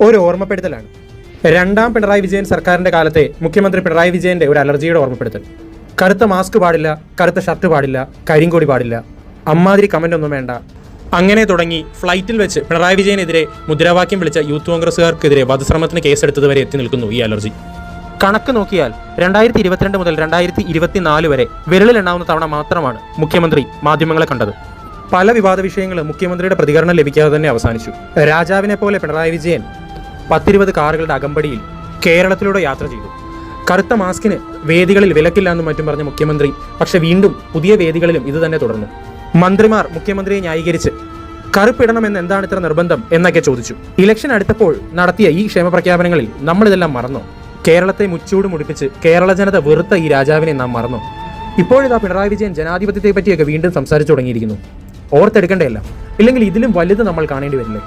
ഒരു ഓർമ്മപ്പെടുത്തലാണ്. രണ്ടാം പിണറായി വിജയൻ സർക്കാരിൻ്റെ കാലത്തെ മുഖ്യമന്ത്രി പിണറായി വിജയൻ്റെ ഒരു അലർജിയുടെ ഓർമ്മപ്പെടുത്തൽ. കറുത്ത മാസ്ക് പാടില്ല, കറുത്ത ഷർട്ട് പാടില്ല, കരിങ്കൊടി പാടില്ല, അമ്മാതിരി കമൻ്റ് ഒന്നും വേണ്ട, അങ്ങനെ തുടങ്ങി ഫ്ലൈറ്റിൽ വെച്ച് പിണറായി വിജയനെതിരെ മുദ്രാവാക്യം വിളിച്ച യൂത്ത് കോൺഗ്രസുകാർക്കെതിരെ വധശ്രമത്തിന് കേസെടുത്തത് വരെ എത്തി നിൽക്കുന്നു ഈ അലർജി. കണക്ക് നോക്കിയാൽ 2022 മുതൽ 2024 വരെ വിരലിലെണ്ണാവുന്ന തവണ മാത്രമാണ് മുഖ്യമന്ത്രി മാധ്യമങ്ങളെ കണ്ടത്. പല വിവാദ വിഷയങ്ങളും മുഖ്യമന്ത്രിയുടെ പ്രതികരണം ലഭിക്കാതെ തന്നെ അവസാനിച്ചു. രാജാവിനെ പോലെ പിണറായി വിജയൻ 10-20 കാറുകളുടെ അകമ്പടിയിൽ കേരളത്തിലൂടെ യാത്ര ചെയ്തു. കറുത്ത മാസ്കിന് വേദികളിൽ വിലക്കില്ല എന്നും മറ്റും പറഞ്ഞ മുഖ്യമന്ത്രി പക്ഷെ വീണ്ടും പുതിയ വേദികളിലും ഇത് തന്നെ തുടർന്നു. മന്ത്രിമാർ മുഖ്യമന്ത്രിയെ ന്യായീകരിച്ച് കറുപ്പിടണമെന്ന് എന്താണ് ഇത്ര നിർബന്ധം എന്നൊക്കെ ചോദിച്ചു. ഇലക്ഷൻ അടുത്തപ്പോൾ നടത്തിയ ഈ ക്ഷേമപ്രഖ്യാപനങ്ങളിൽ നമ്മളിതെല്ലാം മറന്നോ? കേരളത്തെ മുച്ചൂട് മുടിപ്പിച്ച് കേരള ജനത വെറുത്ത ഈ രാജാവിനെ നാം മറന്നോ? ഇപ്പോഴിതാ പിണറായി വിജയൻ ജനാധിപത്യത്തെ പറ്റിയൊക്കെ വീണ്ടും സംസാരിച്ചു തുടങ്ങിയിരിക്കുന്നു. ഓർത്തെടുക്കേണ്ടതല്ല, ഇല്ലെങ്കിൽ ഇതിലും വലുത് നമ്മൾ കാണേണ്ടി വരില്ലേ?